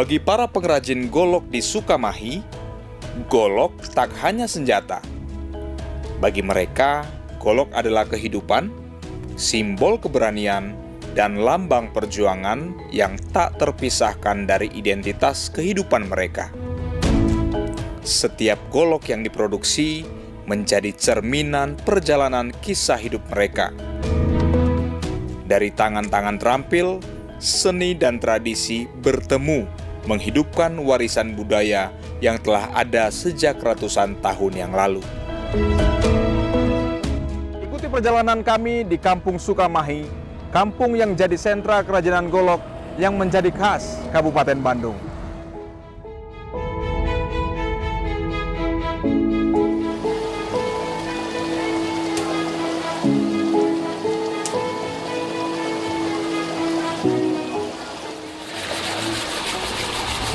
Bagi para pengrajin golok di Sukamahi, golok tak hanya senjata. Bagi mereka, golok adalah kehidupan, simbol keberanian, dan lambang perjuangan yang tak terpisahkan dari identitas kehidupan mereka. Setiap golok yang diproduksi menjadi cerminan perjalanan kisah hidup mereka. Dari tangan-tangan terampil, seni dan tradisi bertemu menghidupkan warisan budaya yang telah ada sejak ratusan tahun yang lalu. Ikuti perjalanan kami di Kampung Sukamahi, kampung yang jadi sentra kerajinan golok yang menjadi khas Kabupaten Bandung.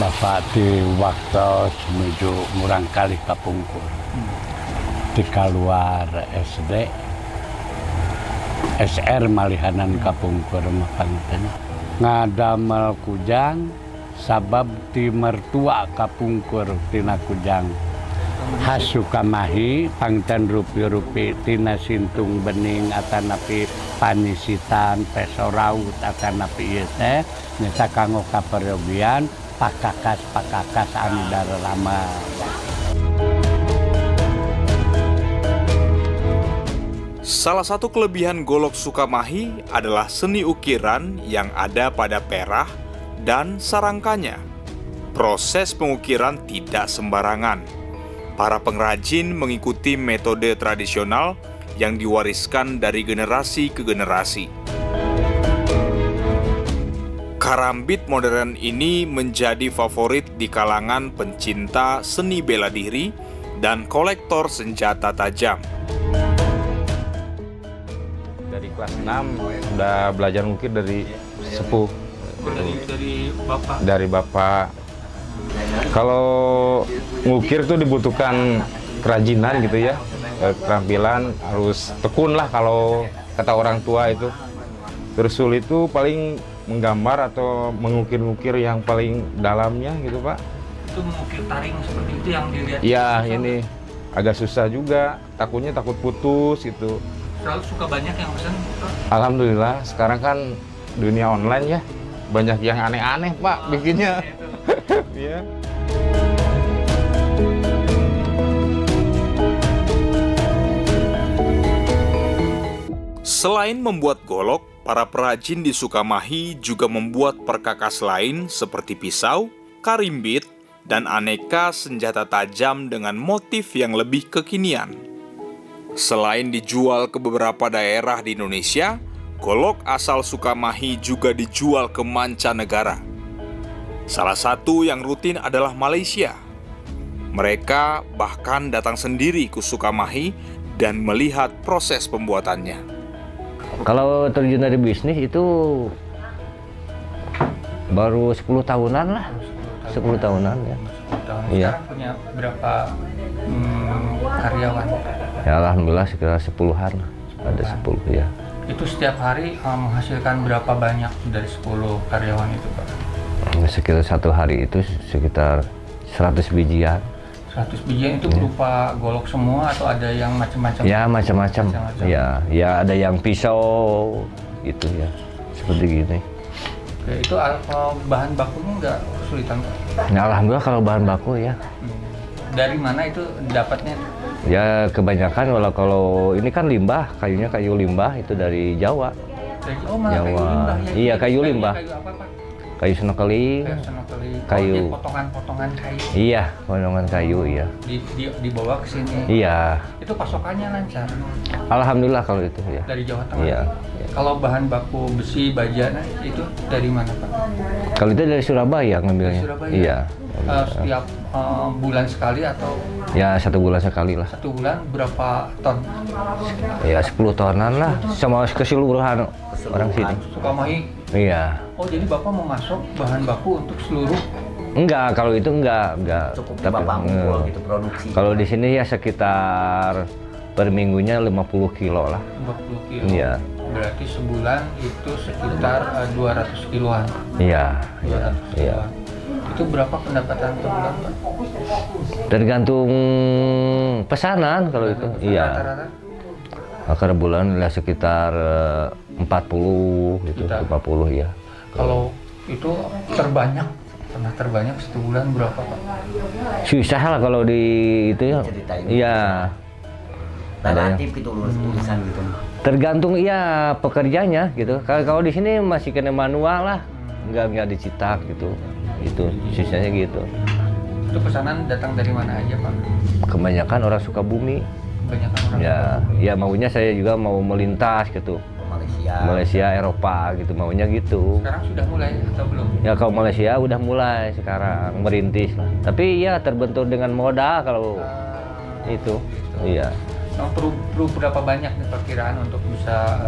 Bapak di waktu menuju Murang Kali Kapungkur, di keluar SD, SR Malihanan Kapungkur Mapangten, ngadamel kujang, sabab di mertua Kapungkur tina kujang. Khas Sukamahi, pangten rupi-rupi tina sintung bening atanapi panisitan, pesoraut atanapi ieu teh, nyata kanggo kaperobian, pakakas anu dararama. Salah satu kelebihan golok Sukamahi adalah seni ukiran yang ada pada perah dan sarangkanya. Proses pengukiran tidak sembarangan. Para pengrajin mengikuti metode tradisional yang diwariskan dari generasi ke generasi. Karambit modern ini menjadi favorit di kalangan pencinta seni bela diri dan kolektor senjata tajam. Dari kelas 6 udah belajar ngukir dari sepuh. Dari bapak. Kalau ngukir tuh dibutuhkan kerajinan gitu ya. Keterampilan harus tekun lah kalau kata orang tua itu. Terus sulit itu paling menggambar atau mengukir-ukir yang paling dalamnya gitu Pak. Itu mengukir taring seperti itu yang dilihat? Ya ini agak susah juga, takutnya takut putus gitu. Selalu suka banyak yang pesan? Alhamdulillah sekarang kan dunia online ya, banyak yang aneh-aneh Pak bikinnya. Iya. Selain membuat golok, para perajin di Sukamahi juga membuat perkakas lain seperti pisau, karimbit, dan aneka senjata tajam dengan motif yang lebih kekinian. Selain dijual ke beberapa daerah di Indonesia, golok asal Sukamahi juga dijual ke mancanegara. Salah satu yang rutin adalah Malaysia. Mereka bahkan datang sendiri ke Sukamahi dan melihat proses pembuatannya. Kalau terjun dari bisnis itu baru 10 tahunan lah. 10 tahunan ya. 10 tahun. Iya. Sekarang punya berapa karyawan? Ya alhamdulillah sekitar 10-an. Ada 10 ya. Itu setiap hari menghasilkan berapa banyak dari 10 karyawan itu Pak? Sekitar satu hari itu sekitar 100 bijian. 100 bijian itu berupa golok semua atau ada yang macam-macam? Ya macam-macam. Ya ada yang pisau gitu ya. Seperti gini. Oke, itu bahan bakunya nggak kesulitan Pak? Nah, alhamdulillah kalau bahan baku ya. Dari mana itu dapatnya? Ya kebanyakan kalau ini kan limbah, kayunya kayu limbah itu dari Jawa. Oh malah kayu limbah ya? Iya kayu limbah. Kayu apa Pak? Kayu senokeling. Kayu. Oh, potongan-potongan kayu. Iya, potongan kayu iya. Dibawa ke sini. Iya. Itu pasokannya lancar. Alhamdulillah kalau itu ya. Dari Jawa Tengah. Iya. Kalau bahan baku besi baja itu dari mana Pak? Kalau itu dari Surabaya ngambilnya. Dari Surabaya. Iya. Setiap bulan sekali atau? Ya 1 bulan sekali lah. 1 bulan berapa ton? Ya 10 tonan lah, sama keseluruhan orang sini. Sukamahi. Iya. Oh jadi Bapak memasok bahan baku untuk seluruh? Enggak, kalau itu enggak. Cukup Bapak ngumpul gitu produksi. Kalau di sini ya sekitar per minggunya 50 kilo lah. 50 kilo. Iya. Berarti sebulan itu sekitar 200 kiloan. Iya. 200 Iya. kiloan. Itu berapa pendapatan per bulan, Pak? Tergantung pesanan kalau itu. Iya. Rata-rata? Karena bulan ya sekitar 40 gitu, Juta. 40 ya. Kalau itu terbanyak, pernah terbanyak satu bulan berapa, Pak? Susah lah kalau di itu ya. Ceritain. Iya. Relatif gitu tulisan gitu. Tergantung iya pekerjanya gitu. Kalau di sini masih kena manual lah, nggak dicetak gitu. Itu susahnya gitu. Itu pesanan datang dari mana aja, Pak? Kebanyakan orang Sukabumi. Kebanyakan orang. Ya maunya saya juga mau melintas gitu. Malaysia. Malaysia, Eropa gitu maunya gitu. Sekarang sudah mulai atau belum? Ya kalau Malaysia udah mulai sekarang merintis lah. Tapi ya terbentur dengan modal kalau itu. Iya. Perlu berapa banyak nih perkiraan untuk bisa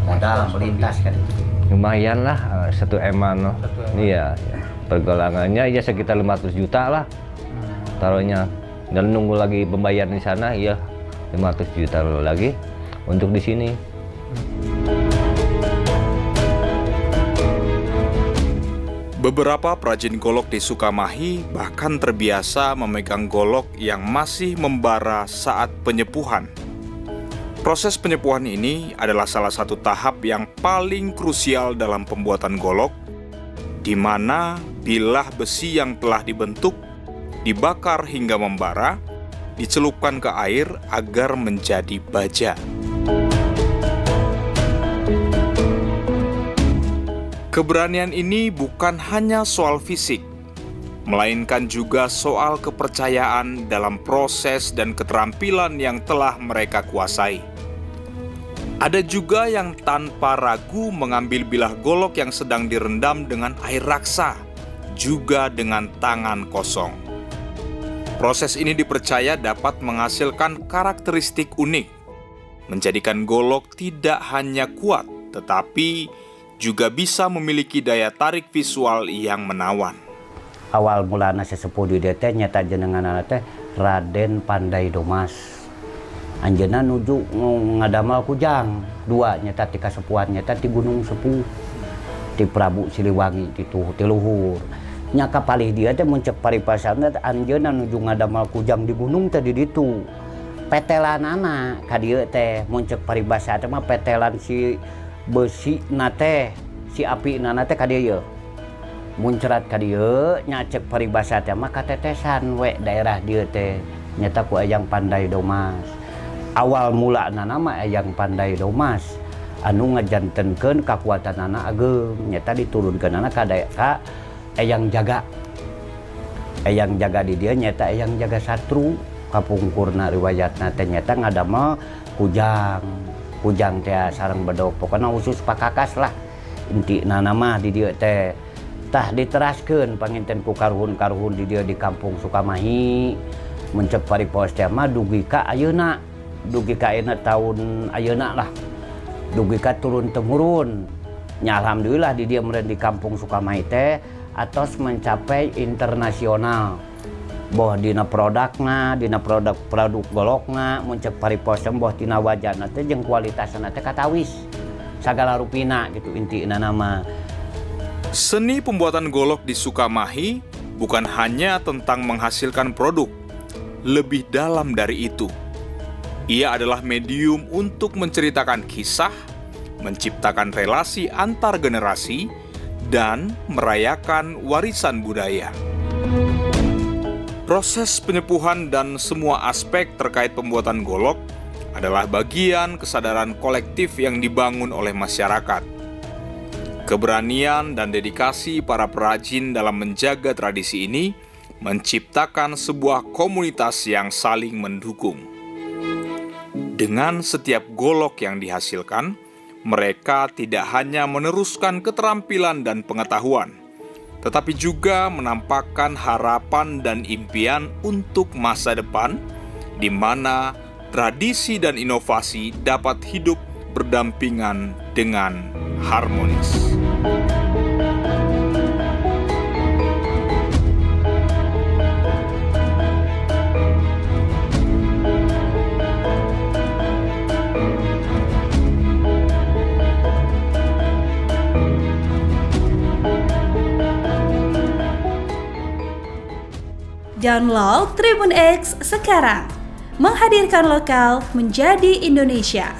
Modal melintas kan itu. Lumayan lah 1 eman loh. 1 eman. Iya, ya. Pergelangannya ya sekitar 500 juta lah taruhnya. Dan nunggu lagi pembayaran di sana ya 500 juta lagi untuk di sini. Beberapa perajin golok di Sukamahi bahkan terbiasa memegang golok yang masih membara saat penyepuhan. Proses penyepuhan ini adalah salah satu tahap yang paling krusial dalam pembuatan golok, di mana bilah besi yang telah dibentuk, dibakar hingga membara, dicelupkan ke air agar menjadi baja. Keberanian ini bukan hanya soal fisik, melainkan juga soal kepercayaan dalam proses dan keterampilan yang telah mereka kuasai. Ada juga yang tanpa ragu mengambil bilah golok yang sedang direndam dengan air raksa, juga dengan tangan kosong. Proses ini dipercaya dapat menghasilkan karakteristik unik, menjadikan golok tidak hanya kuat, tetapi juga bisa memiliki daya tarik visual yang menawan. Awal mulana sesepuh di DT nyata jenengan teh Raden Pandai Domas. Anjeunna nuju ngadamal kujang. 2 nyata ti kasepuhan nyata ti Gunung Sepuh. Ti Prabu Siliwangi ti luhur. Nya kapalih dia teh mun cek paripasana anjeunna nuju ngadamal kujang di gunung teh di ditu. Petelanana ka dieu teh mun cek paribasa teh mah petelan si besi nate si api nate ka dieu muncrat ka dieu nya cek paribasa teh mah katetesan we daerah dieu teh nyata ku Eyang Pandai Domas. Awal mulana mah Eyang Pandai Domas anu ngajantenkeun kakuatanana ageum nyata diturunkeunana ka Eyang Jaga. Eyang Jaga di dieu nyata Eyang Jaga Satru kapungkurna riwayatna teh nyata ngadamel kujang teh sareng bedog pokoknya khusus pakakas lah inti nama di dieu teh tah diteraskeun panginten ku karuhun-karuhun di dieu di kampung Sukamahi mencep paripos teh mah dugi ka ayeuna tahun ayeuna lah dugi ka turun temurun nya alhamdulillah di dieu meureun di kampung Sukamahi teh atos mencapai internasional. Boh dina produkna, dina produk golokna, muncak pariposem boh dina wajahna teh jeung kualitasna teh katawis. Sagala rupina gitu intina nama. Seni pembuatan golok di Sukamahi bukan hanya tentang menghasilkan produk, lebih dalam dari itu. Ia adalah medium untuk menceritakan kisah, menciptakan relasi antar generasi, dan merayakan warisan budaya. Proses penyepuhan dan semua aspek terkait pembuatan golok adalah bagian kesadaran kolektif yang dibangun oleh masyarakat. Keberanian dan dedikasi para perajin dalam menjaga tradisi ini menciptakan sebuah komunitas yang saling mendukung. Dengan setiap golok yang dihasilkan, mereka tidak hanya meneruskan keterampilan dan pengetahuan, tetapi juga menampakkan harapan dan impian untuk masa depan, di mana tradisi dan inovasi dapat hidup berdampingan dengan harmonis. Download Tribun X sekarang. Menghadirkan lokal menjadi Indonesia.